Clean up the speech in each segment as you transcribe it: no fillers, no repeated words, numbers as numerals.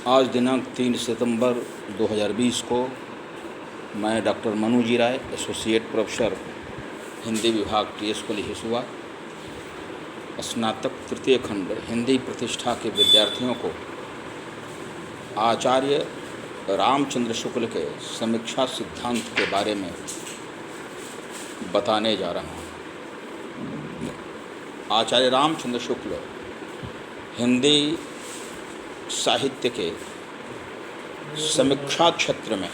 आज दिनांक 3 सितंबर 2020 को मैं डॉक्टर मनु जी राय, एसोसिएट प्रोफेसर, हिंदी विभाग TS कुली हिसुआ, स्नातक तृतीय खंड हिंदी प्रतिष्ठा के विद्यार्थियों को आचार्य रामचंद्र शुक्ल के समीक्षा सिद्धांत के बारे में बताने जा रहा हूँ। आचार्य रामचंद्र शुक्ल हिंदी साहित्य के समीक्षा क्षेत्र में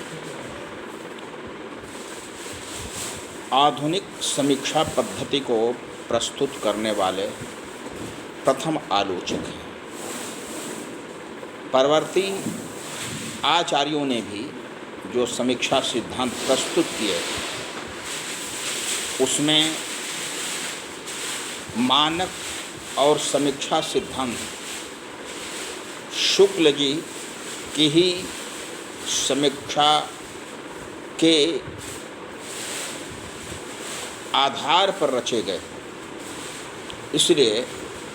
आधुनिक समीक्षा पद्धति को प्रस्तुत करने वाले प्रथम आलोचक हैं। परवर्ती आचार्यों ने भी जो समीक्षा सिद्धांत प्रस्तुत किए उसमें मानक और समीक्षा सिद्धांत शुक्ल जी की ही समीक्षा के आधार पर रचे गए। इसलिए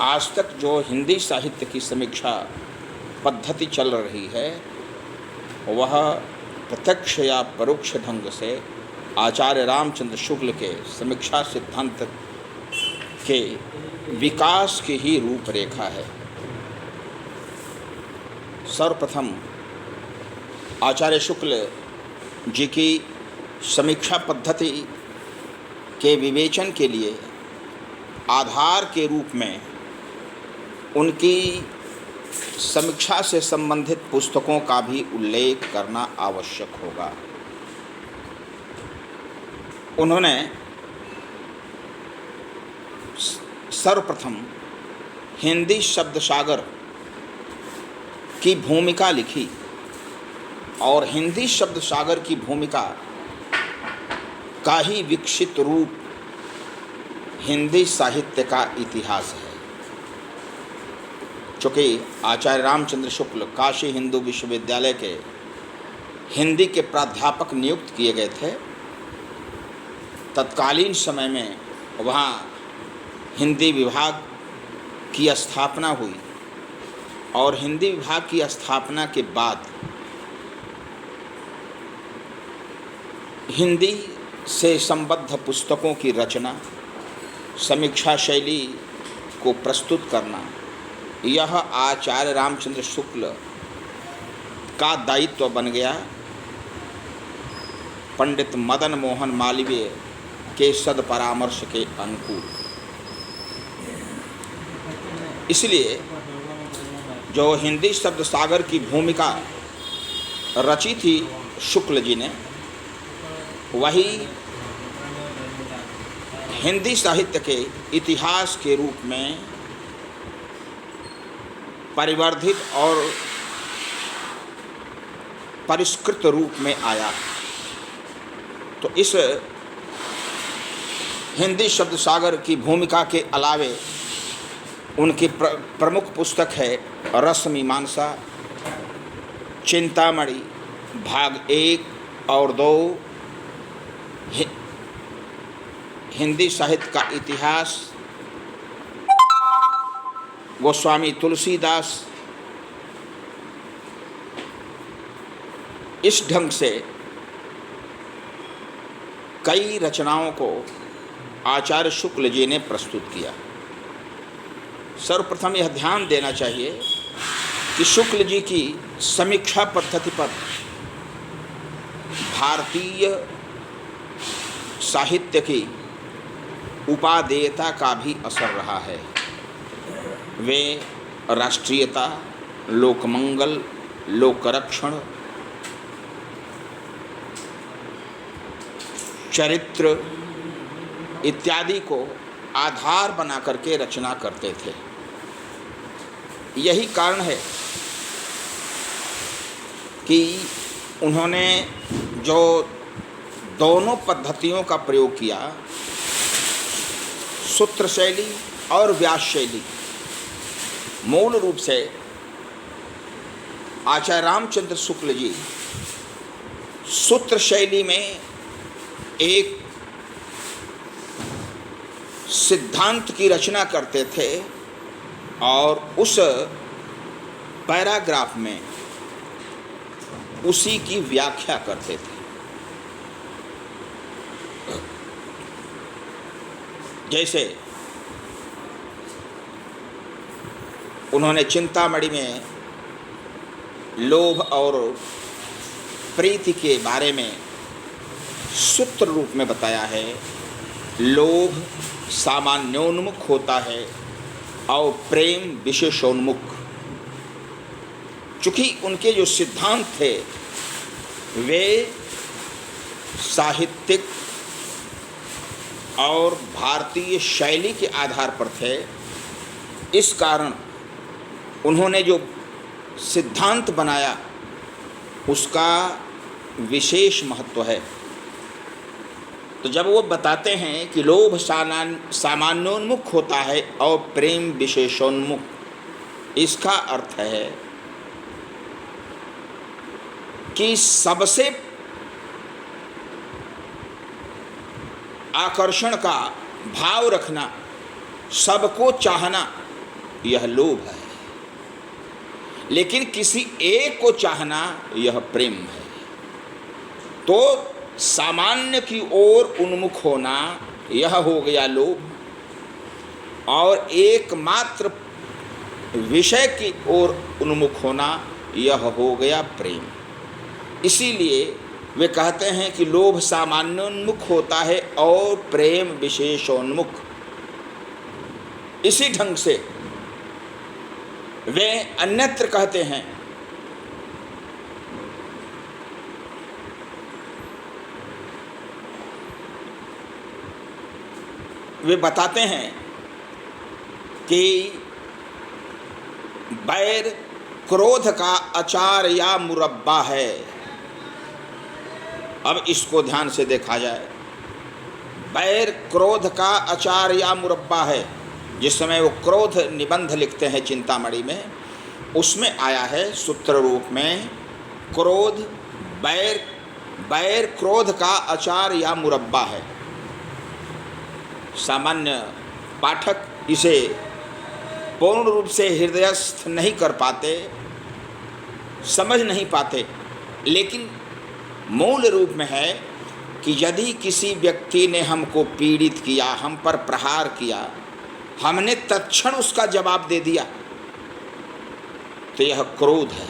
आज तक जो हिंदी साहित्य की समीक्षा पद्धति चल रही है वह प्रत्यक्ष या परोक्ष ढंग से आचार्य रामचंद्र शुक्ल के समीक्षा सिद्धांत के विकास की ही रूपरेखा है। सर्वप्रथम आचार्य शुक्ल जी की समीक्षा पद्धति के विवेचन के लिए आधार के रूप में उनकी समीक्षा से संबंधित पुस्तकों का भी उल्लेख करना आवश्यक होगा। उन्होंने सर्वप्रथम हिंदी शब्द सागर की भूमिका लिखी और हिंदी शब्द सागर की भूमिका का ही विकसित रूप हिंदी साहित्य का इतिहास है। चूँकि आचार्य रामचंद्र शुक्ल काशी हिंदू विश्वविद्यालय के हिंदी के प्राध्यापक नियुक्त किए गए थे, तत्कालीन समय में वहाँ हिंदी विभाग की स्थापना हुई और हिंदी विभाग की स्थापना के बाद हिंदी से संबद्ध पुस्तकों की रचना, समीक्षा शैली को प्रस्तुत करना, यह आचार्य रामचंद्र शुक्ल का दायित्व बन गया। पंडित मदन मोहन मालवीय के सदपरामर्श के अनुकूल। इसलिए जो हिंदी शब्द सागर की भूमिका रची थी शुक्ल जी ने, वही हिंदी साहित्य के इतिहास के रूप में परिवर्धित और परिष्कृत रूप में आया। तो इस हिंदी शब्द सागर की भूमिका के अलावे उनकी प्रमुख पुस्तक है रस मीमांसा, चिंतामणि भाग 1 और 2, हिंदी साहित्य का इतिहास, गोस्वामी तुलसीदास। इस ढंग से कई रचनाओं को आचार्य शुक्ल जी ने प्रस्तुत किया। सर्वप्रथम यह ध्यान देना चाहिए कि शुक्ल जी की समीक्षा पद्धति पर भारतीय साहित्य की उपादेयता का भी असर रहा है। वे राष्ट्रीयता, लोकमंगल, लोकरक्षण, चरित्र इत्यादि को आधार बना करके रचना करते थे। यही कारण है कि उन्होंने जो दोनों पद्धतियों का प्रयोग किया, सूत्र शैली और व्यास शैली, मूल रूप से आचार्य रामचंद्र शुक्ल जी सूत्र शैली में एक सिद्धांत की रचना करते थे और उस पैराग्राफ में उसी की व्याख्या करते थे। जैसे उन्होंने चिंतामणि में लोभ और प्रीति के बारे में सूत्र रूप में बताया है। लोभ सामान्योन्मुख होता है और प्रेम विशेषोन्मुख। चूँकि उनके जो सिद्धांत थे वे साहित्यिक और भारतीय शैली के आधार पर थे, इस कारण उन्होंने जो सिद्धांत बनाया उसका विशेष महत्व है। तो जब वो बताते हैं कि लोभ सामान्योन्मुख होता है और प्रेम विशेषोन्मुख, इसका अर्थ है कि सबसे आकर्षण का भाव रखना, सबको चाहना, यह लोभ है। लेकिन किसी एक को चाहना, यह प्रेम है। तो सामान्य की ओर उन्मुख होना, यह हो गया लोभ, और एकमात्र विषय की ओर उन्मुख होना, यह हो गया प्रेम। इसीलिए वे कहते हैं कि लोभ सामान्योन्मुख होता है और प्रेम विशेषोन्मुख। इसी ढंग से वे अन्यत्र कहते हैं वे बताते हैं कि बैर क्रोध का अचार या मुरब्बा है। अब इसको ध्यान से देखा जाए। बैर क्रोध का अचार या मुरब्बा है। जिस समय वो क्रोध निबंध लिखते हैं चिंतामणि में, उसमें आया है सूत्र रूप में क्रोध बैर क्रोध का अचार या मुरब्बा है। सामान्य पाठक इसे पूर्ण रूप से हृदयस्थ नहीं कर पाते, समझ नहीं पाते, लेकिन मूल रूप में है कि यदि किसी व्यक्ति ने हमको पीड़ित किया, हम पर प्रहार किया, हमने तत्क्षण उसका जवाब दे दिया, तो यह क्रोध है।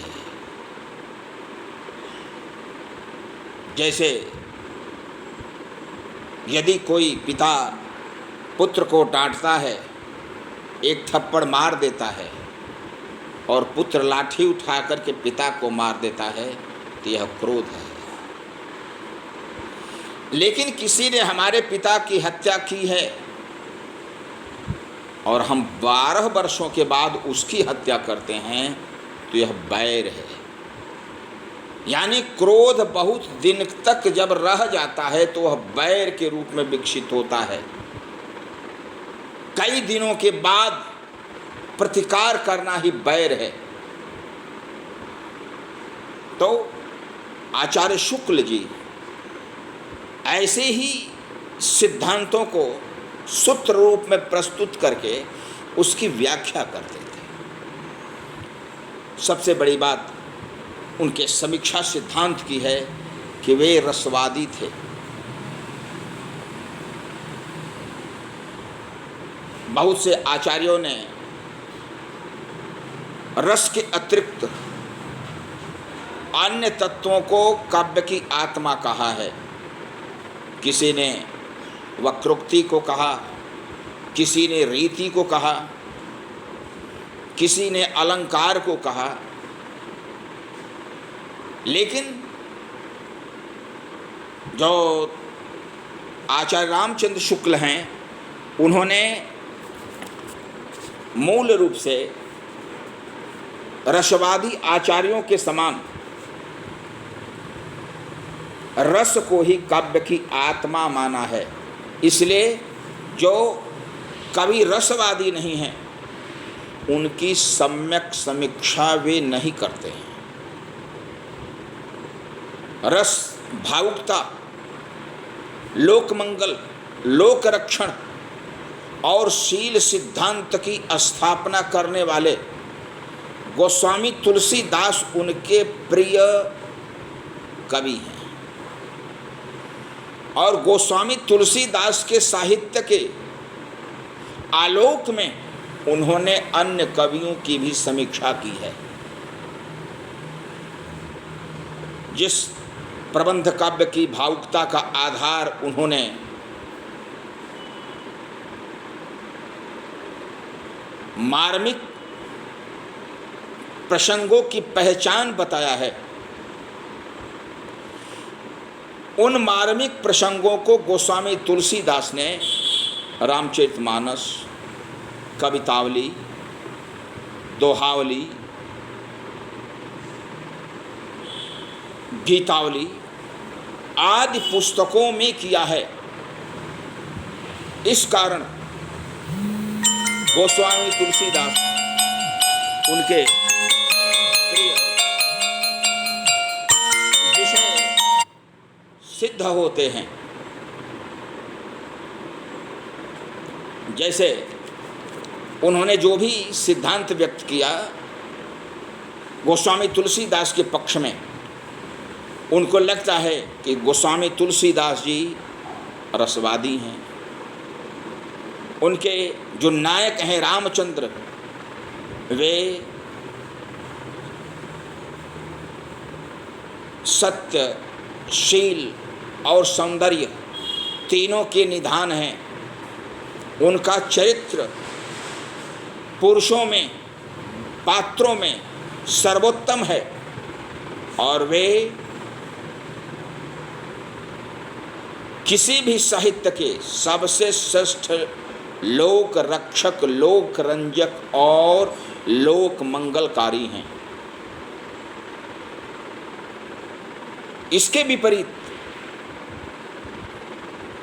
जैसे यदि कोई पिता पुत्र को डांटता है, एक थप्पड़ मार देता है और पुत्र लाठी उठा करके पिता को मार देता है, तो यह क्रोध है। लेकिन किसी ने हमारे पिता की हत्या की है और हम 12 वर्षों के बाद उसकी हत्या करते हैं, तो यह बैर है। यानी क्रोध बहुत दिन तक जब रह जाता है तो वह बैर के रूप में विकसित होता है। कई दिनों के बाद प्रतिकार करना ही बैर है। तो आचार्य शुक्ल जी ऐसे ही सिद्धांतों को सूत्र रूप में प्रस्तुत करके उसकी व्याख्या करते थे। सबसे बड़ी बात उनके समीक्षा सिद्धांत की है कि वे रसवादी थे। बहुत से आचार्यों ने रस के अतिरिक्त अन्य तत्वों को काव्य की आत्मा कहा है। किसी ने वक्रोक्ति को कहा, किसी ने रीति को कहा, किसी ने अलंकार को कहा। लेकिन जो आचार्य रामचंद्र शुक्ल हैं, उन्होंने मूल रूप से रसवादी आचार्यों के समान रस को ही काव्य की आत्मा माना है। इसलिए जो कवि रसवादी नहीं हैं, उनकी सम्यक समीक्षा वे नहीं करते हैं। रस, भावुकता, लोकमंगल, लोक रक्षण और शील सिद्धांत की स्थापना करने वाले गोस्वामी तुलसीदास उनके प्रिय कवि हैं। और गोस्वामी तुलसीदास के साहित्य के आलोक में उन्होंने अन्य कवियों की भी समीक्षा की है। जिस प्रबंध काव्य की भावुकता का आधार उन्होंने मार्मिक प्रसंगों की पहचान बताया है, उन मार्मिक प्रसंगों को गोस्वामी तुलसीदास ने रामचरितमानस, कवितावली, दोहावली, गीतावली आदि पुस्तकों में किया है। इस कारण गोस्वामी तुलसीदास उनके प्रिय विषय सिद्ध होते हैं। जैसे उन्होंने जो भी सिद्धांत व्यक्त किया गोस्वामी तुलसीदास के पक्ष में, उनको लगता है कि गोस्वामी तुलसीदास जी रसवादी हैं। उनके जो नायक हैं रामचंद्र, वे सत्य, शील और सौंदर्य तीनों के निधान हैं। उनका चरित्र पुरुषों में, पात्रों में सर्वोत्तम है और वे किसी भी साहित्य के सबसे श्रेष्ठ लोक रक्षक, लोक रंजक और लोक मंगलकारी हैं। इसके विपरीत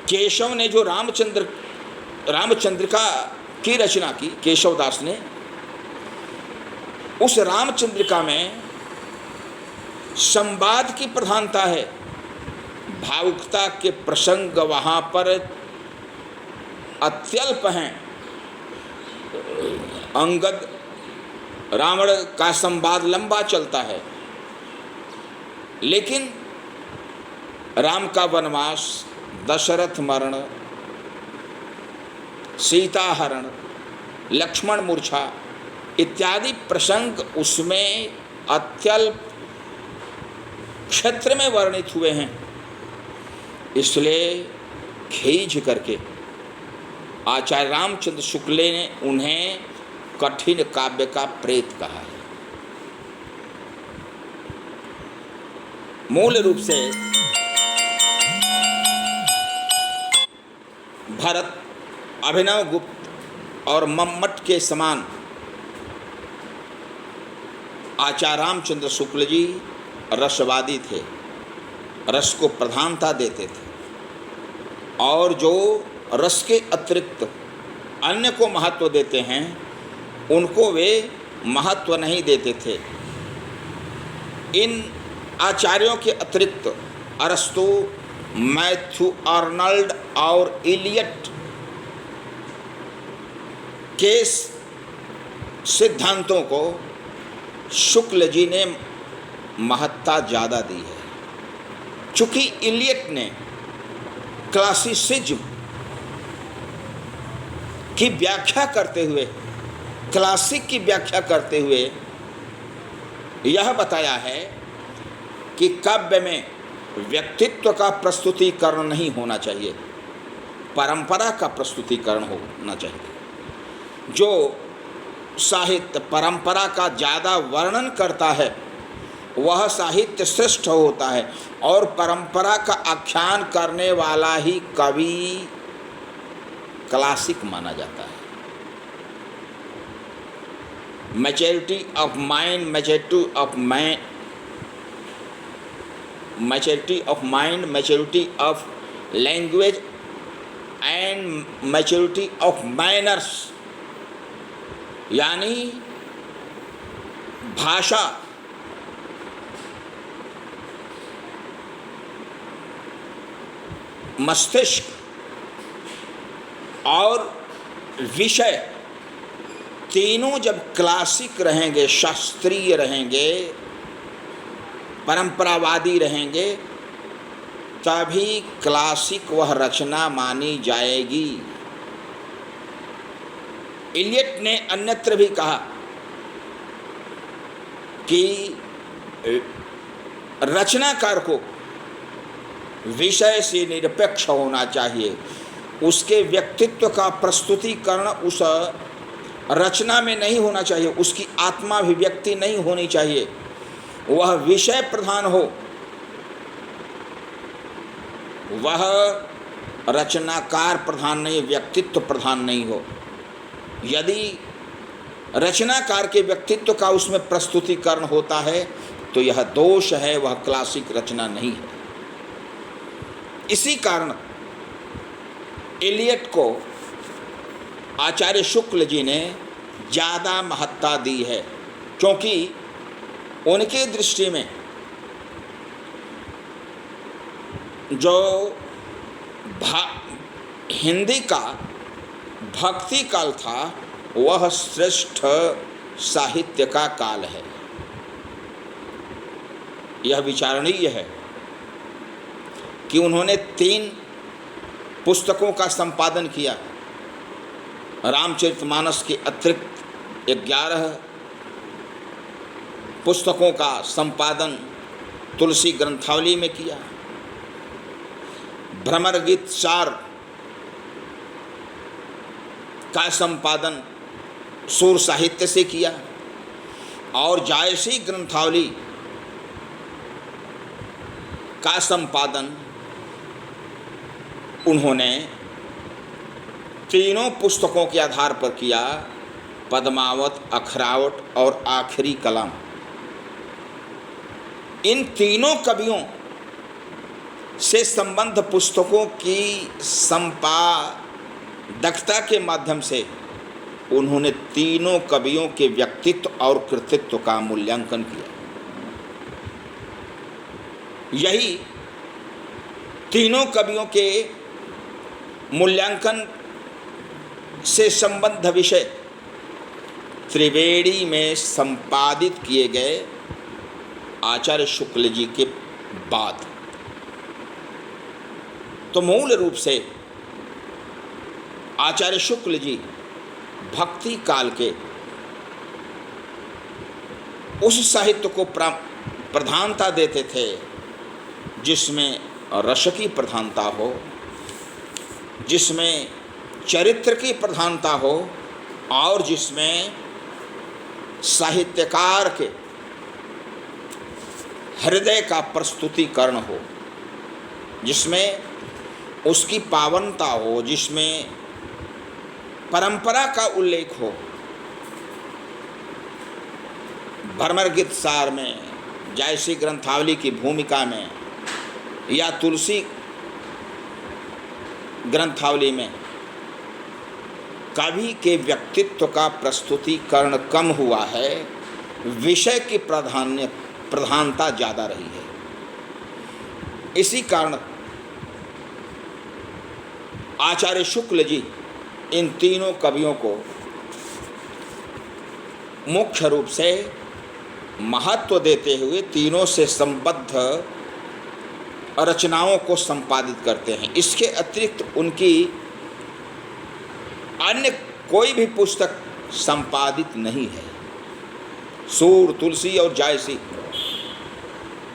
केशव ने जो रामचंद्रिका की रचना की, केशवदास ने, उस रामचंद्रिका में संवाद की प्रधानता है। भावुकता के प्रसंग वहाँ पर अत्यल्प हैं। अंगद रावण का संवाद लंबा चलता है, लेकिन राम का वनवास, दशरथ मरण, सीता हरण, लक्ष्मण मूर्छा इत्यादि प्रसंग उसमें अत्यल्प क्षेत्र में वर्णित हुए हैं। इसलिए खींच करके आचार्य रामचंद्र शुक्ल ने उन्हें कठिन काव्य का प्रेत कहा है। मूल रूप से भरत, अभिनव गुप्त और मम्मट के समान आचार्य रामचंद्र शुक्ल जी रसवादी थे, रस को प्रधानता देते थे और जो रस के अतिरिक्त अन्य को महत्व देते हैं उनको वे महत्व नहीं देते थे। इन आचार्यों के अतिरिक्त अरस्तु, मैथ्यू आर्नल्ड और इलियट के सिद्धांतों को शुक्ल जी ने महत्ता ज़्यादा दी है। चूँकि इलियट ने क्लासिसिज्म की व्याख्या करते हुए, क्लासिक की व्याख्या करते हुए यह बताया है कि काव्य में व्यक्तित्व का प्रस्तुतिकरण नहीं होना चाहिए, परंपरा का प्रस्तुतिकरण होना चाहिए। जो साहित्य परंपरा का ज़्यादा वर्णन करता है वह साहित्य श्रेष्ठ होता है और परंपरा का आख्यान करने वाला ही कवि क्लासिक माना जाता है। Maturity of mind, maturity of language and maturity of manners, यानी भाषा, मस्तिष्क और विषय तीनों जब क्लासिक रहेंगे, शास्त्रीय रहेंगे, परंपरावादी रहेंगे तभी क्लासिक वह रचना मानी जाएगी। इलियट ने अन्यत्र भी कहा कि रचनाकार को विषय से निरपेक्ष होना चाहिए, उसके व्यक्तित्व का प्रस्तुतिकरण उस रचना में नहीं होना चाहिए, उसकी आत्माभिव्यक्ति नहीं होनी चाहिए, वह विषय प्रधान हो, वह रचनाकार प्रधान नहीं, व्यक्तित्व प्रधान नहीं हो। यदि रचनाकार के व्यक्तित्व का उसमें प्रस्तुतिकरण होता है तो यह दोष है, वह क्लासिक रचना नहीं है। इसी कारण इलियट को आचार्य शुक्ल जी ने ज़्यादा महत्ता दी है, क्योंकि उनके दृष्टि में जो हिंदी का भक्ति काल था वह श्रेष्ठ साहित्य का काल है। यह विचारणीय है कि उन्होंने 3 पुस्तकों का संपादन किया। रामचरितमानस के अतिरिक्त 11 पुस्तकों का संपादन तुलसी ग्रंथावली में किया। भ्रमर गीत सार का संपादन सूर साहित्य से किया और जायसी ग्रंथावली का संपादन उन्होंने तीनों पुस्तकों के आधार पर किया, पद्मावत, अखरावट और आखिरी कलाम। इन तीनों कवियों से संबंध पुस्तकों की संपादकता के माध्यम से उन्होंने तीनों कवियों के व्यक्तित्व और कृतित्व का मूल्यांकन किया। यही तीनों कवियों के मूल्यांकन से संबद्ध विषय त्रिवेणी में संपादित किए गए आचार्य शुक्ल जी के बाद। तो मूल रूप से आचार्य शुक्ल जी भक्ति काल के उस साहित्य को प्रधानता देते थे जिसमें रस की प्रधानता हो, जिसमें चरित्र की प्रधानता हो और जिसमें साहित्यकार के हृदय का प्रस्तुतिकरण हो, जिसमें उसकी पावनता हो, जिसमें परंपरा का उल्लेख हो। भ्रमर गीत सार में, जायसी ग्रंथावली की भूमिका में या तुलसी ग्रंथावली में कवि के व्यक्तित्व का प्रस्तुतिकरण कम हुआ है, विषय की प्रधानता ज़्यादा रही है। इसी कारण आचार्य शुक्ल जी इन तीनों कवियों को मुख्य रूप से महत्व देते हुए तीनों से संबद्ध रचनाओं को संपादित करते हैं। इसके अतिरिक्त उनकी अन्य कोई भी पुस्तक संपादित नहीं है। सूर, तुलसी और जायसी,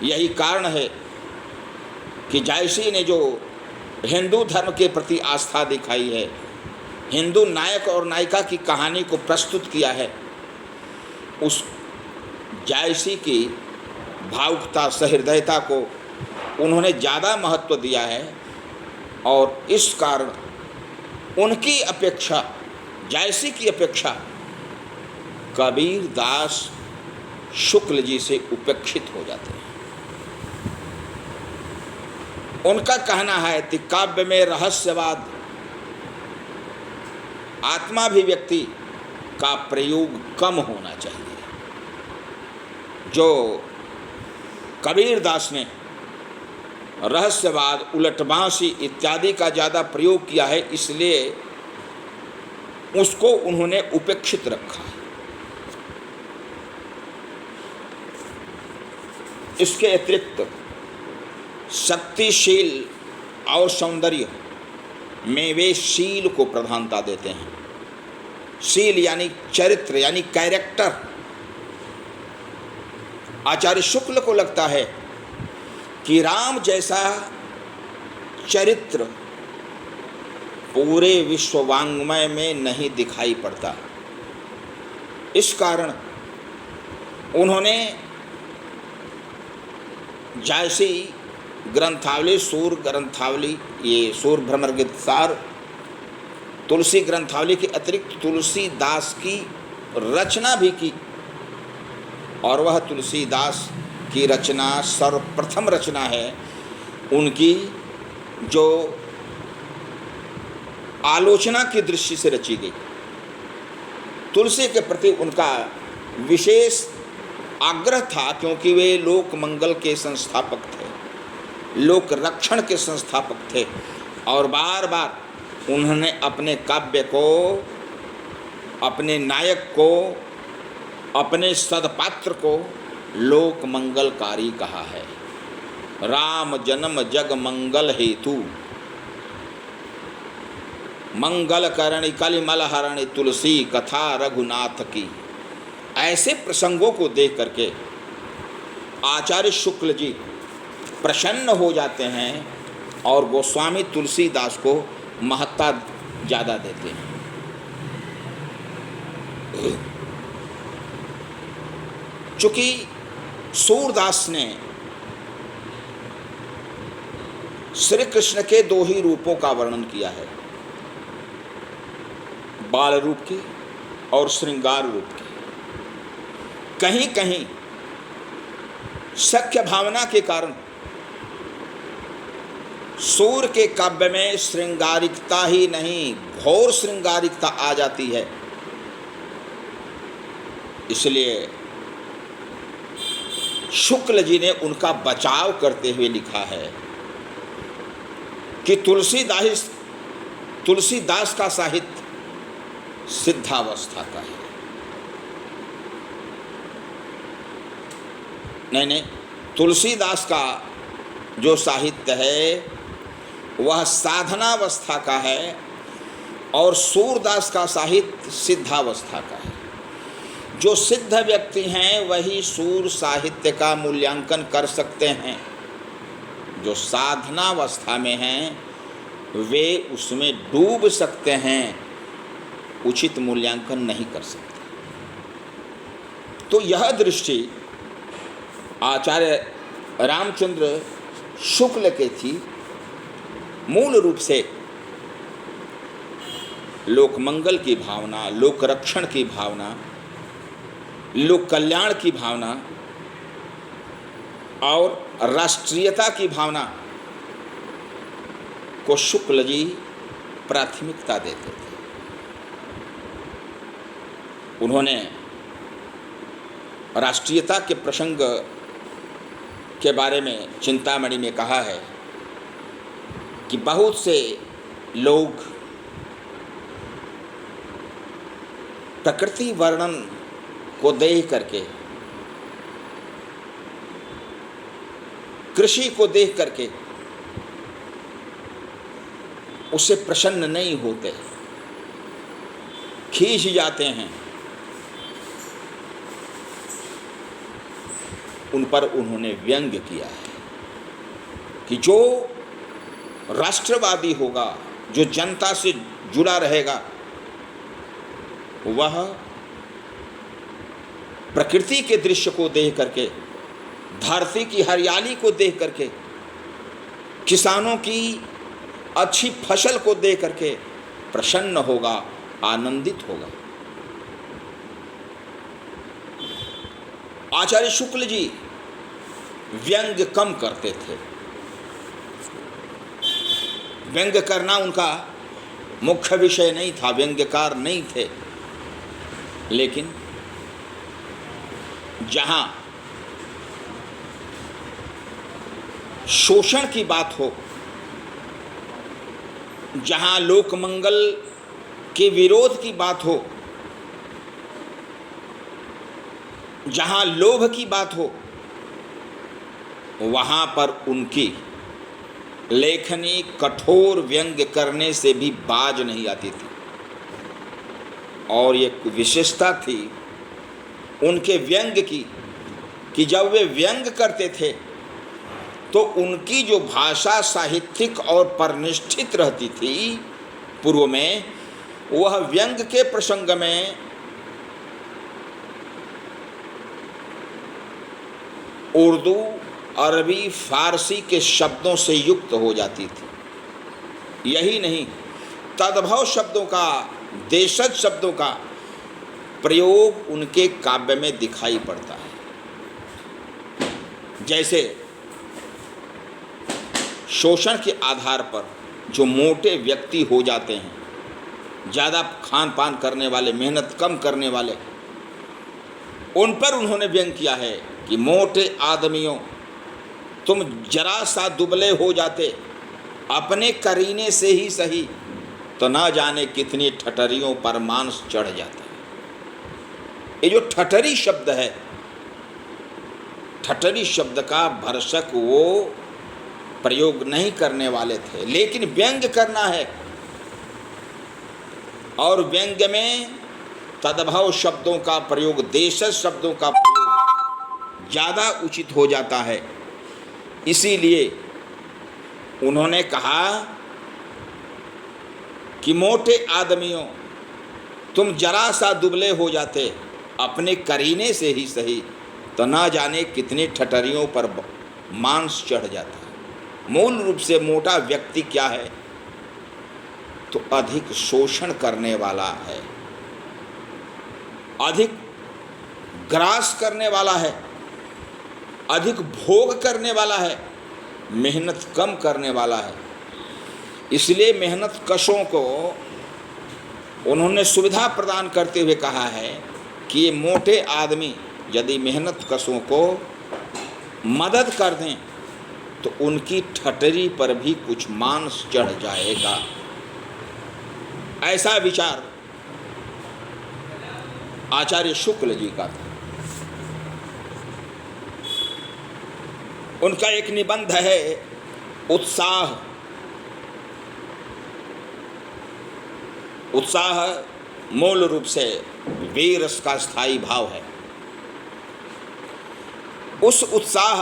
यही कारण है कि जायसी ने जो हिंदू धर्म के प्रति आस्था दिखाई है, हिंदू नायक और नायिका की कहानी को प्रस्तुत किया है, उस जायसी की भावुकता, सहृदयता को उन्होंने ज़्यादा महत्व दिया है और इस कारण उनकी अपेक्षा, जायसी की अपेक्षा कबीर दास शुक्ल जी से उपेक्षित हो जाते हैं। उनका कहना है कि काव्य में रहस्यवाद, आत्माभिव्यक्ति का प्रयोग कम होना चाहिए। जो कबीर दास ने रहस्यवाद, उलटबांसी इत्यादि का ज़्यादा प्रयोग किया है, इसलिए उसको उन्होंने उपेक्षित रखा है। इसके अतिरिक्त शक्तिशील और सौंदर्य में वे शील को प्रधानता देते हैं। शील यानी चरित्र, यानी कैरेक्टर। आचार्य शुक्ल को लगता है कि राम जैसा चरित्र पूरे विश्ववाङ्मय में नहीं दिखाई पड़ता। इस कारण उन्होंने जैसी ग्रंथावली, सूर ग्रंथावली, ये सूर भ्रमरगीतसार, तुलसी ग्रंथावली के अतिरिक्त तुलसीदास की रचना भी की, और वह तुलसीदास की रचना सर्वप्रथम रचना है उनकी जो आलोचना की दृष्टि से रची गई। तुलसी के प्रति उनका विशेष आग्रह था, क्योंकि वे लोक मंगल के संस्थापक थे, लोक रक्षण के संस्थापक थे, और बार बार उन्होंने अपने काव्य को, अपने नायक को, अपने सदपात्र को लोक मंगलकारी कहा है। राम जन्म जग मंगल हेतु, मंगल करणी कलिमल हरणी तुलसी कथा रघुनाथ की। ऐसे प्रसंगों को देख करके आचार्य शुक्ल जी प्रसन्न हो जाते हैं और गोस्वामी तुलसीदास को महत्ता ज़्यादा देते हैं। चूँकि सूरदास ने श्री कृष्ण के दो ही रूपों का वर्णन किया है, बाल रूप के और श्रृंगार रूप के। कहीं कहीं सख्य भावना के कारण सूर के काव्य में श्रृंगारिकता ही नहीं, घोर श्रृंगारिकता आ जाती है। इसलिए शुक्ल जी ने उनका बचाव करते हुए लिखा है कि तुलसीदास का साहित्य सिद्धावस्था का है। नहीं, तुलसीदास का जो साहित्य है वह साधनावस्था का है, और सूरदास का साहित्य सिद्धावस्था का है। जो सिद्ध व्यक्ति हैं वही सूर साहित्य का मूल्यांकन कर सकते हैं, जो साधनावस्था में हैं वे उसमें डूब सकते हैं, उचित मूल्यांकन नहीं कर सकते। तो यह दृष्टि आचार्य रामचंद्र शुक्ल के थी। मूल रूप से लोक मंगल की भावना, लोक रक्षण की भावना, लोक कल्याण की भावना और राष्ट्रीयता की भावना को शुक्ल जी प्राथमिकता देते थे। उन्होंने राष्ट्रीयता के प्रसंग के बारे में चिंतामणि में कहा है कि बहुत से लोग प्रकृति वर्णन को देख करके, कृषि को देख करके उससे प्रसन्न नहीं होते, खींच जाते हैं। उन पर उन्होंने व्यंग्य किया है कि जो राष्ट्रवादी होगा, जो जनता से जुड़ा रहेगा, वह प्रकृति के दृश्य को देख करके, धरती की हरियाली को देख करके, किसानों की अच्छी फसल को देख करके प्रसन्न होगा, आनंदित होगा। आचार्य शुक्ल जी व्यंग्य कम करते थे। व्यंग्य करना उनका मुख्य विषय नहीं था, व्यंग्यकार नहीं थे। लेकिन जहां शोषण की बात हो, जहां लोक मंगल के विरोध की बात हो, जहां लोभ की बात हो, वहाँ पर उनकी लेखनी कठोर व्यंग्य करने से भी बाज नहीं आती थी। और एक विशेषता थी उनके व्यंग्य की कि जब वे व्यंग्य करते थे तो उनकी जो भाषा साहित्यिक और परिनिष्ठित रहती थी पूर्व में, वह व्यंग्य के प्रसंग में उर्दू, अरबी, फारसी के शब्दों से युक्त हो जाती थी। यही नहीं, तद्भव शब्दों का, देशज शब्दों का प्रयोग उनके काव्य में दिखाई पड़ता है। जैसे शोषण के आधार पर जो मोटे व्यक्ति हो जाते हैं, ज़्यादा खान पान करने वाले, मेहनत कम करने वाले, उन पर उन्होंने व्यंग किया है कि मोटे आदमियों, तुम जरा सा दुबले हो जाते, अपने करीने से ही सही, तो ना जाने कितनी ठठरियों पर मांस चढ़ जाता है। ये जो ठठरी शब्द है, ठठरी शब्द का भरसक वो प्रयोग नहीं करने वाले थे, लेकिन व्यंग्य करना है। और व्यंग्य में तद्भव शब्दों का प्रयोग, देशज शब्दों का प्रयोग ज़्यादा उचित हो जाता है। इसीलिए उन्होंने कहा कि मोटे आदमियों, तुम जरा सा दुबले हो जाते, अपने करीने से ही सही, तो ना जाने कितनी ठठरियों पर मांस चढ़ जाता है। मूल रूप से मोटा व्यक्ति क्या है? तो अधिक शोषण करने वाला है, अधिक ग्रास करने वाला है, अधिक भोग करने वाला है, मेहनत कम करने वाला है। इसलिए मेहनत कशों को उन्होंने सुविधा प्रदान करते हुए कहा है कि ये मोटे आदमी यदि मेहनत कशों को मदद कर दें तो उनकी ठठरी पर भी कुछ मांस चढ़ जाएगा। ऐसा विचार आचार्य शुक्ल जी का था। उनका एक निबंध है उत्साह। उत्साह मूल रूप से वीरस का स्थायी भाव है। उस उत्साह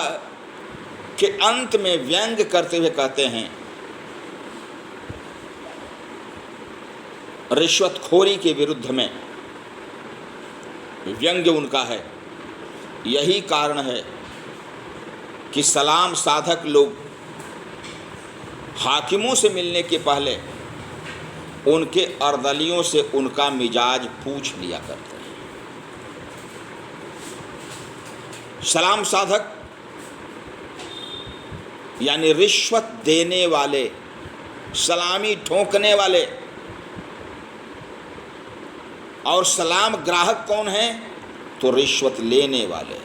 के अंत में व्यंग्य करते हुए कहते हैं, रिश्वतखोरी के विरुद्ध में व्यंग्य उनका है। यही कारण है कि सलाम साधक लोग हाकिमों से मिलने के पहले उनके अर्दलियों से उनका मिजाज पूछ लिया करते हैं। सलाम साधक यानी रिश्वत देने वाले, सलामी ठोंकने वाले। और सलाम ग्राहक कौन है? तो रिश्वत लेने वाले।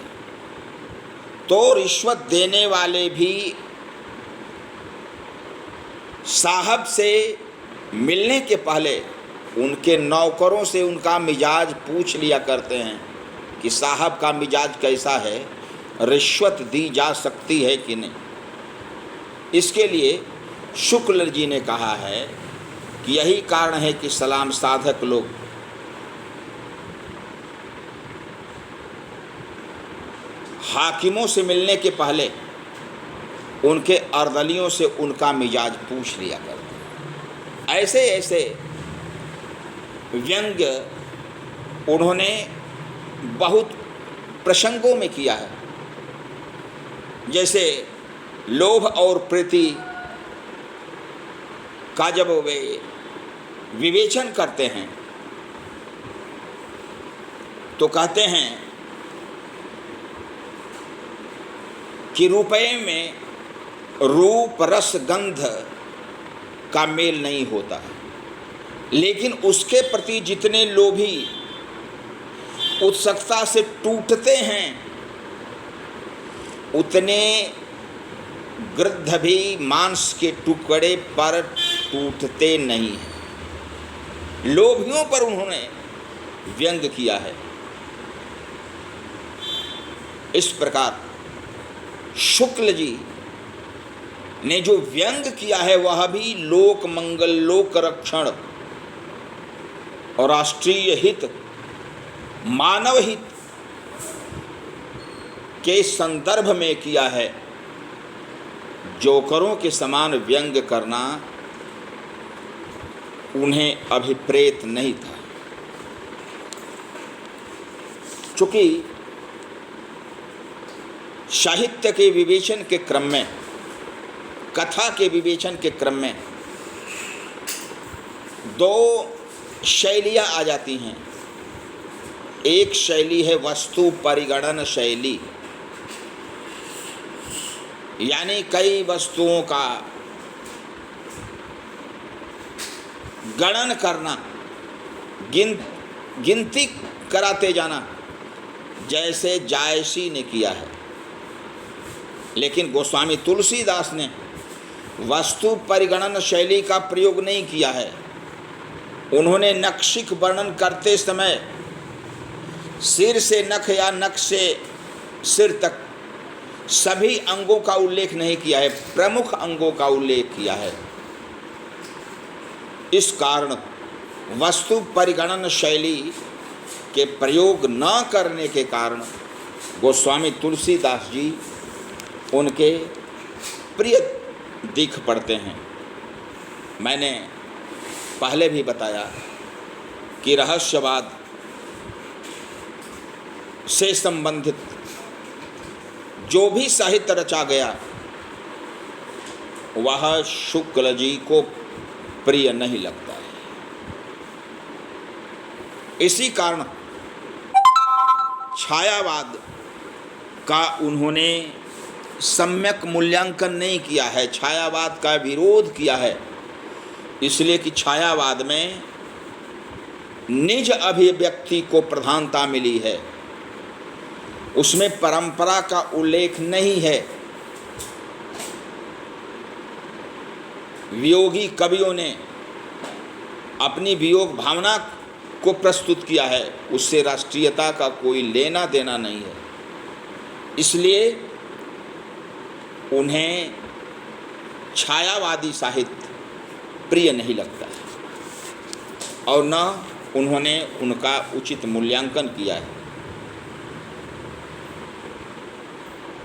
तो रिश्वत देने वाले भी साहब से मिलने के पहले उनके नौकरों से उनका मिजाज पूछ लिया करते हैं कि साहब का मिजाज कैसा है, रिश्वत दी जा सकती है कि नहीं। इसके लिए शुक्ल जी ने कहा है कि यही कारण है कि सलाम साधक लोग हाकिमों से मिलने के पहले उनके अर्दलियों से उनका मिजाज पूछ लिया करते हैं। ऐसे ऐसे व्यंग्य उन्होंने बहुत प्रसंगों में किया है। जैसे लोभ और प्रीति का जब वे विवेचन करते हैं तो कहते हैं कि रुपये में रूप रस गंध का मेल नहीं होता, लेकिन उसके प्रति जितने लोभी उत्सुकता से टूटते हैं उतने गृध्र भी मांस के टुकड़े पर टूटते नहीं हैं। लोभियों पर उन्होंने व्यंग किया है। इस प्रकार शुक्ल जी ने जो व्यंग किया है वह भी लोक मंगल, लोक रक्षण और राष्ट्रीय हित, मानव हित के संदर्भ में किया है। जोकरों के समान व्यंग करना उन्हें अभिप्रेत नहीं था। चूंकि साहित्य के विवेचन के क्रम में, कथा के विवेचन के क्रम में दो शैलियाँ आ जाती हैं। एक शैली है वस्तु परिगणन शैली, यानी कई वस्तुओं का गणन करना, गिनती कराते जाना, जैसे जायसी ने किया है। लेकिन गोस्वामी तुलसीदास ने वस्तु परिगणन शैली का प्रयोग नहीं किया है। उन्होंने नक्षिक वर्णन करते समय सिर से नख या नख से सिर तक सभी अंगों का उल्लेख नहीं किया है, प्रमुख अंगों का उल्लेख किया है। इस कारण वस्तु परिगणन शैली के प्रयोग न करने के कारण गोस्वामी तुलसीदास जी उनके प्रिय दिख पड़ते हैं। मैंने पहले भी बताया कि रहस्यवाद से संबंधित जो भी साहित्य रचा गया वह शुक्ल जी को प्रिय नहीं लगता है। इसी कारण छायावाद का उन्होंने सम्यक मूल्यांकन नहीं किया है, छायावाद का विरोध किया है। इसलिए कि छायावाद में निज अभिव्यक्ति को प्रधानता मिली है, उसमें परंपरा का उल्लेख नहीं है। वियोगी कवियों ने अपनी वियोग भावना को प्रस्तुत किया है, उससे राष्ट्रीयता का कोई लेना देना नहीं है। इसलिए उन्हें छायावादी साहित्य प्रिय नहीं लगता है और न उन्होंने उनका उचित मूल्यांकन किया है।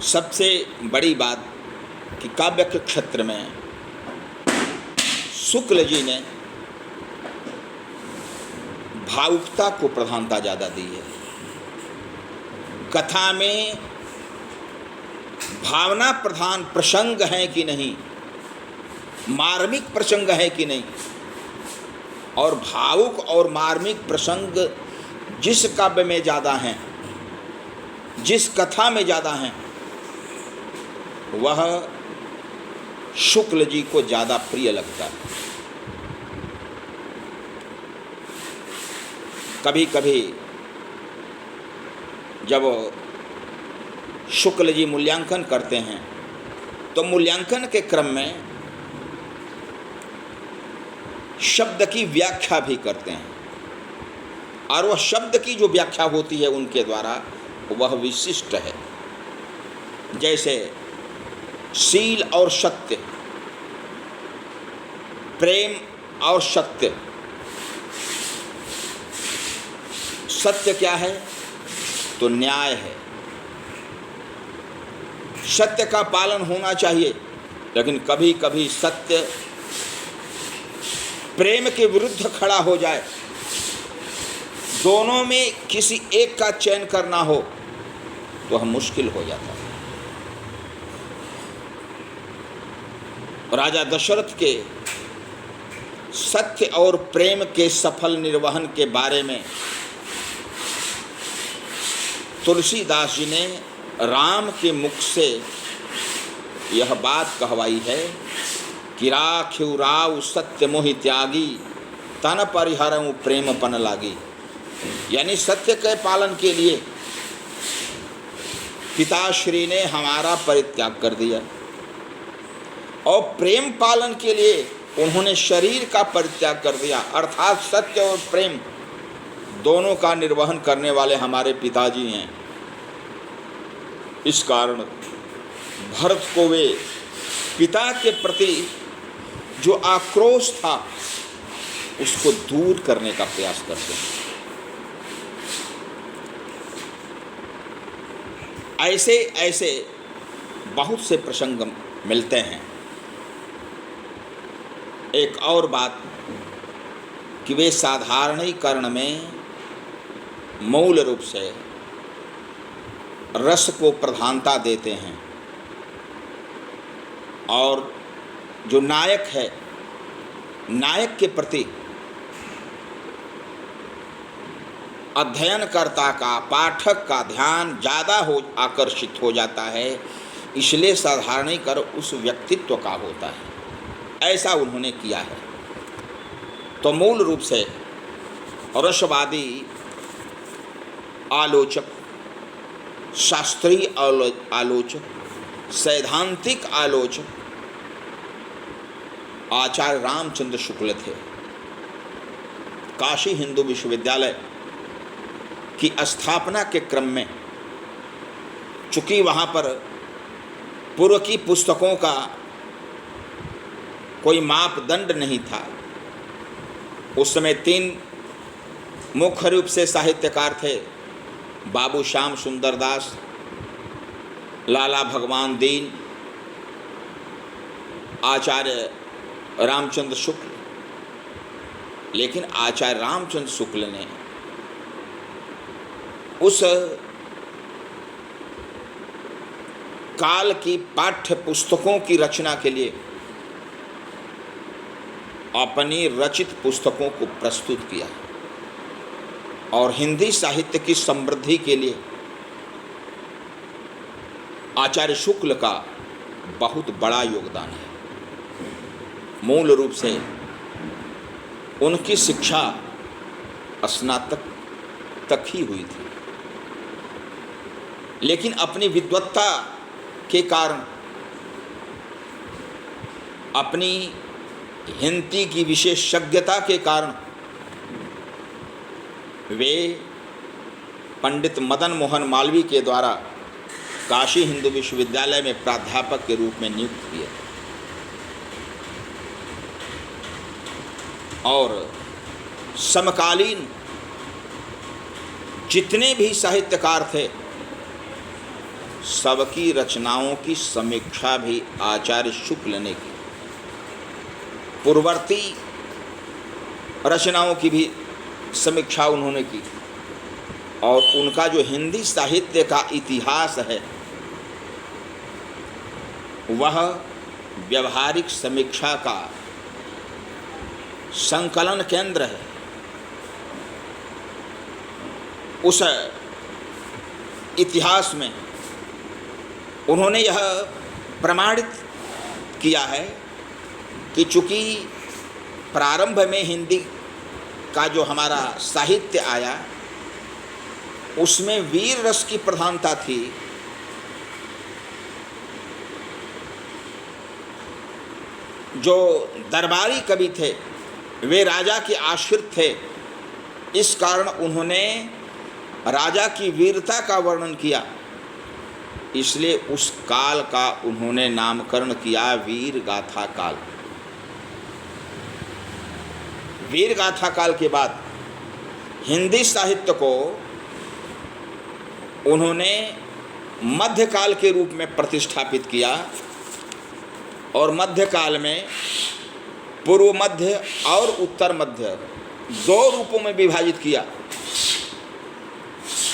सबसे बड़ी बात कि काव्य के क्षेत्र में शुक्ल जी ने भावुकता को प्रधानता ज़्यादा दी है। कथा में भावना प्रधान प्रसंग है कि नहीं, मार्मिक प्रसंग है कि नहीं, और भावुक और मार्मिक प्रसंग जिस काव्य में ज़्यादा हैं, जिस कथा में ज़्यादा हैं, वह शुक्ल जी को ज़्यादा प्रिय लगता है। कभी कभी जब शुक्ल जी मूल्यांकन करते हैं तो मूल्यांकन के क्रम में शब्द की व्याख्या भी करते हैं, और वह शब्द की जो व्याख्या होती है उनके द्वारा वह विशिष्ट है। जैसे शील और सत्य, प्रेम और सत्य। सत्य क्या है? तो न्याय है। सत्य का पालन होना चाहिए, लेकिन कभी कभी सत्य प्रेम के विरुद्ध खड़ा हो जाए, दोनों में किसी एक का चयन करना हो तो वह मुश्किल हो जाता है। राजा दशरथ के सत्य और प्रेम के सफल निर्वहन के बारे में तुलसीदास जी ने राम के मुख से यह बात कहवाई है कि राखिउ राव सत्य मोहि त्यागी, तन परिहरऊँ प्रेम पन लागी। यानी सत्य के पालन के लिए पिताश्री ने हमारा परित्याग कर दिया, और प्रेम पालन के लिए उन्होंने शरीर का परित्याग कर दिया। अर्थात सत्य और प्रेम दोनों का निर्वहन करने वाले हमारे पिताजी हैं। इस कारण भरत को वे पिता के प्रति जो आक्रोश था उसको दूर करने का प्रयास करते हैं। ऐसे ऐसे बहुत से प्रसंग मिलते हैं। एक और बात कि वे साधारणीकरण में मूल रूप से रस को प्रधानता देते हैं और जो नायक है, नायक के प्रति अध्ययनकर्ता का, पाठक का ध्यान ज़्यादा आकर्षित हो जाता है, इसलिए साधारणीकरण उस व्यक्तित्व का होता है। ऐसा उन्होंने किया है। तो मूल रूप से रसवादी आलोचक, शास्त्रीय आलोचक, सैद्धांतिक आलोचक आचार्य रामचंद्र शुक्ल थे। काशी हिंदू विश्वविद्यालय की स्थापना के क्रम में चूँकि वहाँ पर पूर्व की पुस्तकों का कोई मापदंड नहीं था, उस समय 3 मुख्य रूप से साहित्यकार थे, बाबू श्याम सुंदर दास, लाला भगवान दीन, आचार्य रामचंद्र शुक्ल। लेकिन आचार्य रामचंद्र शुक्ल ने उस काल की पाठ्य पुस्तकों की रचना के लिए अपनी रचित पुस्तकों को प्रस्तुत किया और हिंदी साहित्य की समृद्धि के लिए आचार्य शुक्ल का बहुत बड़ा योगदान है। मूल रूप से उनकी शिक्षा स्नातक तक ही हुई थी, लेकिन अपनी विद्वत्ता के कारण, अपनी हिंदी की विशेषज्ञता के कारण वे पंडित मदन मोहन मालवीय के द्वारा काशी हिंदू विश्वविद्यालय में प्राध्यापक के रूप में नियुक्त किए और समकालीन जितने भी साहित्यकार थे सबकी रचनाओं की समीक्षा भी आचार्य शुक्ल ने की। पूर्ववर्ती रचनाओं की भी समीक्षा उन्होंने की और उनका जो हिंदी साहित्य का इतिहास है वह व्यवहारिक समीक्षा का संकलन केंद्र है। उस इतिहास में उन्होंने यह प्रमाणित किया है कि चूँकि प्रारंभ में हिंदी का जो हमारा साहित्य आया उसमें वीर रस की प्रधानता थी, जो दरबारी कवि थे वे राजा के आश्रित थे, इस कारण उन्होंने राजा की वीरता का वर्णन किया, इसलिए उस काल का उन्होंने नामकरण किया वीर गाथा काल। वीर गाथा काल के बाद हिंदी साहित्य को उन्होंने मध्यकाल के रूप में प्रतिष्ठापित किया और मध्यकाल में पूर्व मध्य और उत्तर मध्य 2 रूपों में विभाजित किया।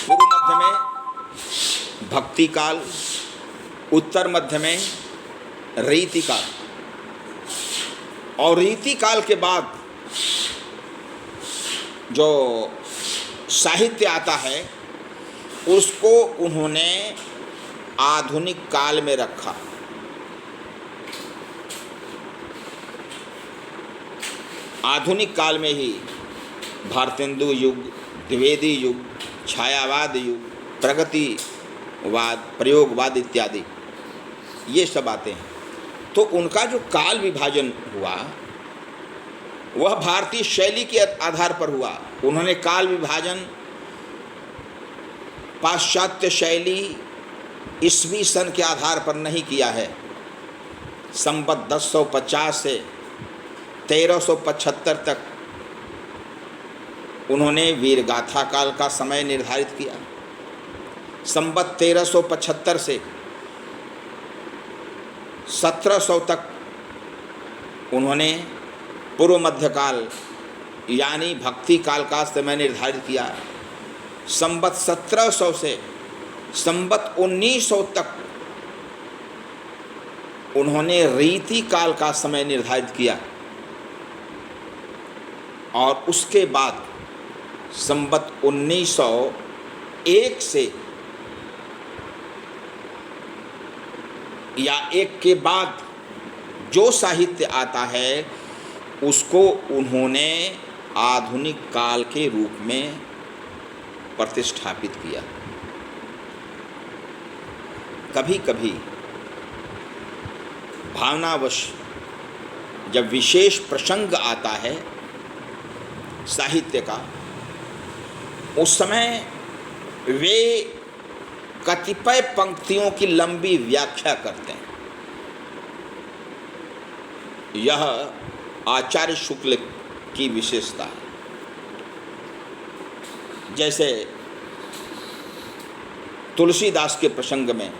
पूर्व मध्य में भक्ति काल, उत्तर मध्य में रीति काल, और रीति काल के बाद जो साहित्य आता है उसको उन्होंने आधुनिक काल में रखा। आधुनिक काल में ही भारतेंदु युग, द्विवेदी युग, छायावाद युग, प्रगतिवाद, प्रयोगवाद इत्यादि ये सब आते हैं। तो उनका जो काल विभाजन हुआ वह भारतीय शैली के आधार पर हुआ। उन्होंने काल विभाजन पाश्चात्य शैली ईस्वी सन के आधार पर नहीं किया है। संवत 1050 से 1375 तक उन्होंने वीरगाथा काल का समय निर्धारित किया। संवत 1375 से 1700 तक उन्होंने पूर्व मध्यकाल यानी भक्ति काल का समय निर्धारित किया। संवत 1700 से संवत 1900 तक उन्होंने रीति काल का समय निर्धारित किया और उसके बाद संवत 1901 से या एक के बाद जो साहित्य आता है उसको उन्होंने आधुनिक काल के रूप में प्रतिष्ठापित किया। कभी कभी भावनावश जब विशेष प्रसंग आता है साहित्य का, उस समय वे कतिपय पंक्तियों की लंबी व्याख्या करते हैं। यह आचार्य शुक्ल की विशेषता है। जैसे तुलसीदास के प्रसंग में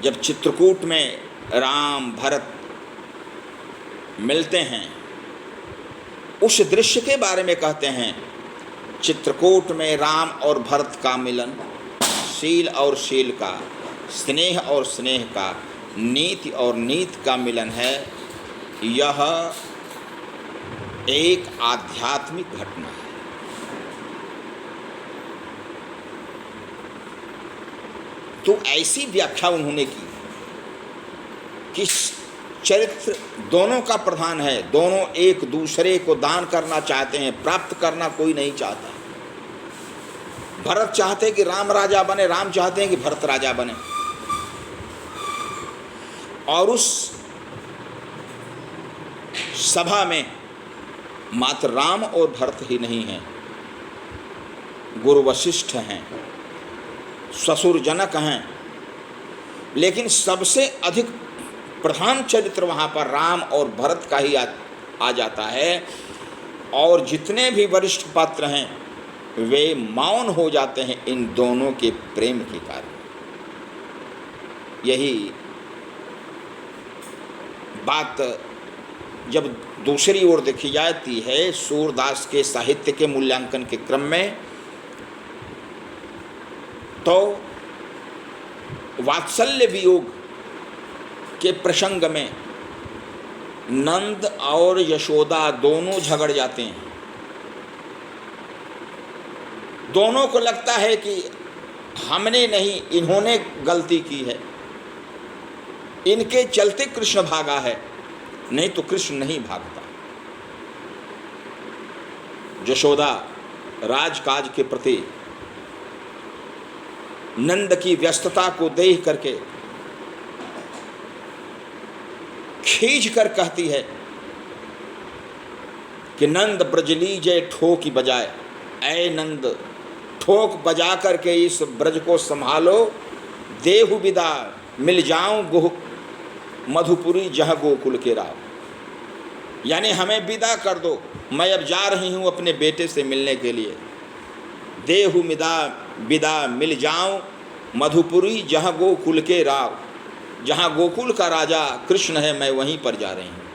जब चित्रकूट में राम भरत मिलते हैं, उस दृश्य के बारे में कहते हैं, चित्रकूट में राम और भरत का मिलन, शील और शील का, स्नेह और स्नेह का, नीति और नीति का मिलन है। यह एक आध्यात्मिक घटना है। तो ऐसी व्याख्या उन्होंने की कि चरित्र दोनों का प्रधान है, दोनों एक दूसरे को दान करना चाहते हैं, प्राप्त करना कोई नहीं चाहता। भरत चाहते हैं कि राम राजा बने, राम चाहते हैं कि भरत राजा बने। और उस सभा में मात्र राम और भरत ही नहीं हैं, गुरु वशिष्ठ हैं, ससुर जनक हैं, लेकिन सबसे अधिक प्रधान चरित्र वहाँ पर राम और भरत का ही आ जाता है। और जितने भी वरिष्ठ पात्र हैं वे मौन हो जाते हैं इन दोनों के प्रेम के कारण। यही बात जब दूसरी ओर देखी जाती है सूरदास के साहित्य के मूल्यांकन के क्रम में, तो वात्सल्य वियोग के प्रसंग में नंद और यशोदा दोनों झगड़ जाते हैं। दोनों को लगता है कि हमने नहीं, इन्होंने गलती की है, इनके चलते कृष्ण भागा है, नहीं तो कृष्ण नहीं भागता। यशोदा राजकाज के प्रति नंद की व्यस्तता को देख करके खींच कर कहती है कि नंद ब्रज लीजे ठोक बजाए, ऐ नंद ठोक बजा करके इस ब्रज को संभालो, देहु विदा मिल जाऊं गुह मधुपुरी जह गोकुल के राव। यानी हमें विदा कर दो, मैं अब जा रही हूँ अपने बेटे से मिलने के लिए। देहु विदा मिल जाऊं मधुपुरी जहाँ गोकुल के राव, जहाँ गोकुल का राजा कृष्ण है मैं वहीं पर जा रही हूँ।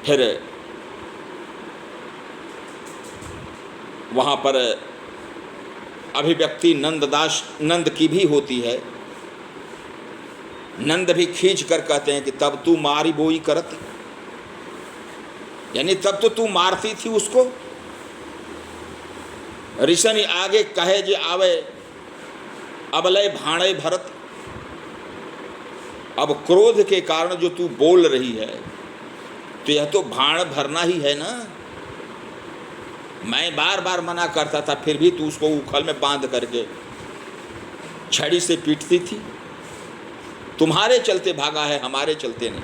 फिर वहाँ पर अभिव्यक्ति नंद की भी होती है। नंद भी खींच कर कहते हैं कि तब तू मारी बोई करती, यानी तब तो तू मारती थी उसको। ऋषनि आगे कहे जे आवे अबलय भाणे भरत। अब क्रोध के कारण जो तू बोल रही है तो यह तो भाण भरना ही है ना। मैं बार बार मना करता था फिर भी तू उसको उखल में बांध करके छड़ी से पीटती थी। तुम्हारे चलते भागा है, हमारे चलते नहीं।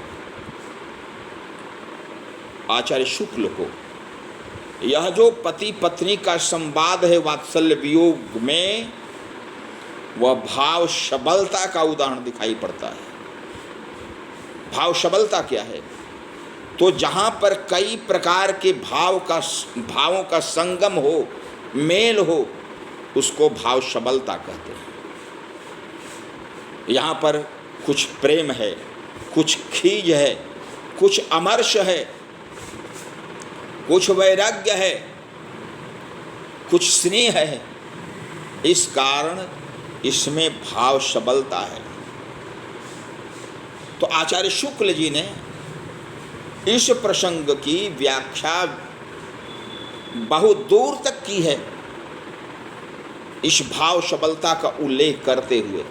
आचार्य शुक्ल को यह जो पति पत्नी का संवाद है वात्सल्य वियोग में, वह भाव सबलता का उदाहरण दिखाई पड़ता है। भाव सबलता क्या है? तो जहाँ पर कई प्रकार के भावों का संगम हो, मेल हो, उसको भाव सबलता कहते हैं। यहाँ पर कुछ प्रेम है, कुछ खीज है, कुछ अमर्ष है, कुछ वैराग्य है, कुछ स्नेह है। इस कारण इसमें भाव सबलता है। तो आचार्य शुक्ल जी ने इस प्रसंग की व्याख्या बहुत दूर तक की है, इस भाव सबलता का उल्लेख करते हुए।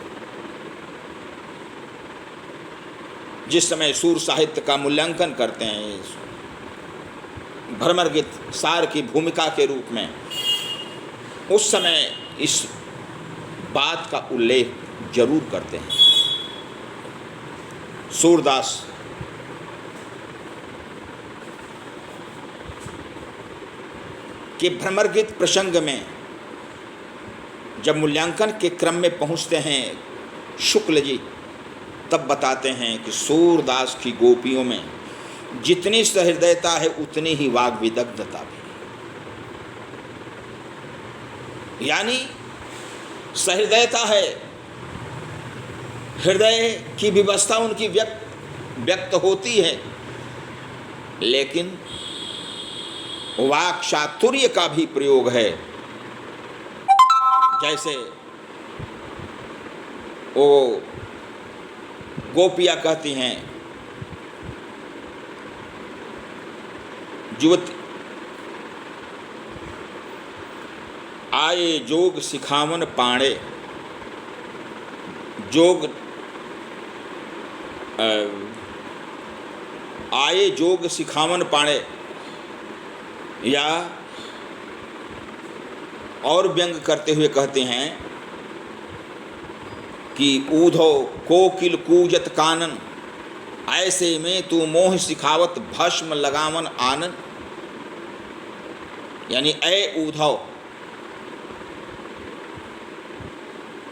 जिस समय सूर साहित्य का मूल्यांकन करते हैं भ्रमर गीत सार की भूमिका के रूप में, उस समय इस बात का उल्लेख जरूर करते हैं। सूरदास के भ्रमर गीत प्रसंग में जब मूल्यांकन के क्रम में पहुंचते हैं शुक्ल जी, तब बताते हैं कि सूरदास की गोपियों में जितनी सहृदयता है उतनी ही वाग विदग्धता भी। यानी सहृदयता है, हृदय की व्यवस्था उनकी व्यक्त होती है, लेकिन वाक चातुर्य का भी प्रयोग है। जैसे वो गोपियाँ कहती हैं, युवती आए जोग सिखावन पाणे, जोग आए जोग सिखावन पाणे, या और व्यंग करते हुए कहते हैं कि ऊधो कोकिल कूजत कानन, ऐसे में तू मोह सिखावत भस्म लगावन आनन। यानी ऐ ऊधव,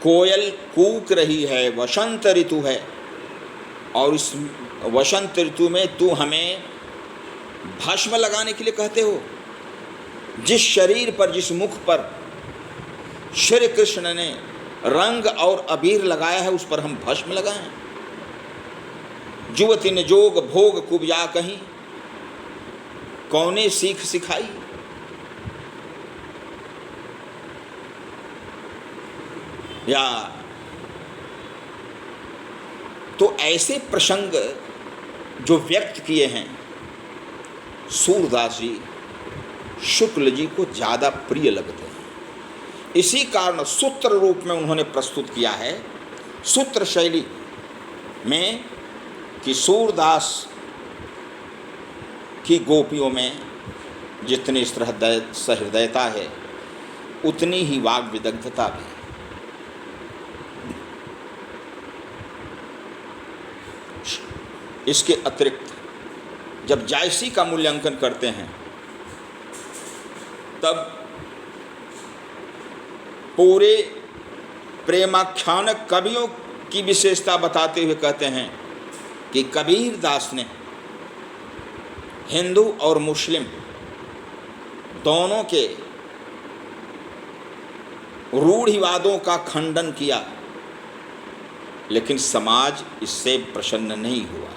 कोयल कूक रही है, वसंत ऋतु है, और इस वसंत ऋतु में तू हमें भस्म लगाने के लिए कहते हो। जिस शरीर पर, जिस मुख पर श्री कृष्ण ने रंग और अबीर लगाया है, उस पर हम भस्म लगाएं। जुवती ने जोग भोग कुब्जा कहीं, कौने सीख सिखाई। या तो ऐसे प्रसंग जो व्यक्त किए हैं सूरदास जी, शुक्ल जी को ज़्यादा प्रिय लगते हैं। इसी कारण सूत्र रूप में उन्होंने प्रस्तुत किया है, सूत्र शैली में, कि सूरदास की गोपियों में जितनी सहृदयता है उतनी ही वाग विदग्धता भी। इसके अतिरिक्त जब जायसी का मूल्यांकन करते हैं, तब पूरे प्रेमाख्यान कवियों की विशेषता बताते हुए कहते हैं कि कबीर दास ने हिंदू और मुस्लिम दोनों के रूढ़िवादों का खंडन किया, लेकिन समाज इससे प्रसन्न नहीं हुआ।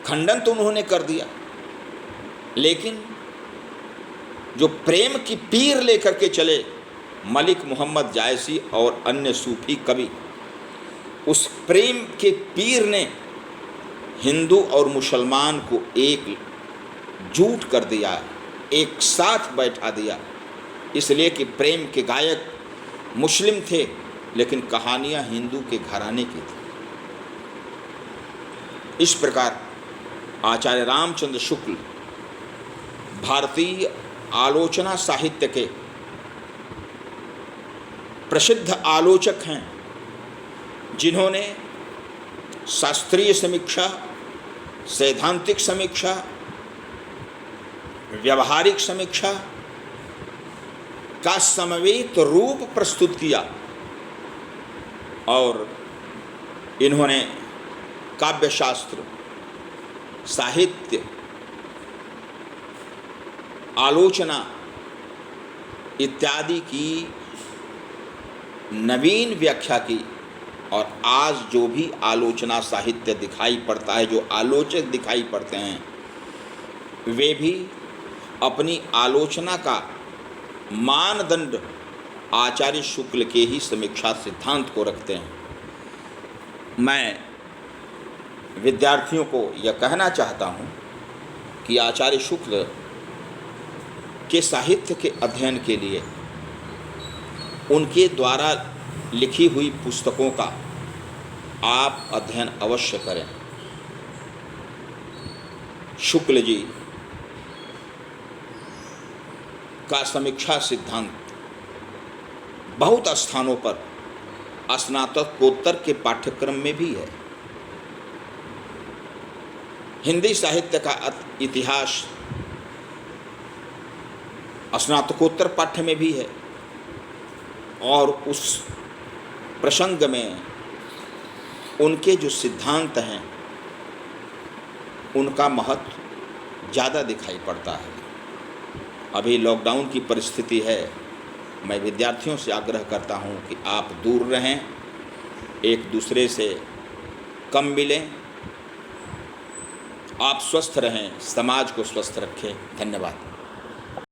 खंडन तो उन्होंने कर दिया, लेकिन जो प्रेम की पीर लेकर के चले मलिक मोहम्मद जायसी और अन्य सूफी कवि, उस प्रेम के पीर ने हिंदू और मुसलमान को एक जुट कर दिया, एक साथ बैठा दिया, इसलिए कि प्रेम के गायक मुस्लिम थे, लेकिन कहानियाँ हिंदू के घराने की थी। इस प्रकार आचार्य रामचंद्र शुक्ल भारतीय आलोचना साहित्य के प्रसिद्ध आलोचक हैं, जिन्होंने शास्त्रीय समीक्षा, सैद्धांतिक समीक्षा व्यवहारिक समीक्षा का समवेत रूप प्रस्तुत किया और इन्होंने काव्यशास्त्र, साहित्य, आलोचना इत्यादि की नवीन व्याख्या की। और आज जो भी आलोचना साहित्य दिखाई पड़ता है, जो आलोचक दिखाई पड़ते हैं, वे भी अपनी आलोचना का मानदंड आचार्य शुक्ल के ही समीक्षा सिद्धांत को रखते हैं। मैं विद्यार्थियों को यह कहना चाहता हूँ कि आचार्य शुक्ल के साहित्य के अध्ययन के लिए उनके द्वारा लिखी हुई पुस्तकों का आप अध्ययन अवश्य करें। शुक्ल जी का समीक्षा सिद्धांत बहुत स्थानों पर स्नातकोत्तर के पाठ्यक्रम में भी है। हिंदी साहित्य का इतिहास स्नातकोत्तर पाठ्य में भी है और उस प्रसंग में उनके जो सिद्धांत हैं उनका महत्व ज़्यादा दिखाई पड़ता है। अभी लॉकडाउन की परिस्थिति है, मैं विद्यार्थियों से आग्रह करता हूं कि आप दूर रहें, एक दूसरे से कम मिलें, आप स्वस्थ रहें, समाज को स्वस्थ रखें। धन्यवाद।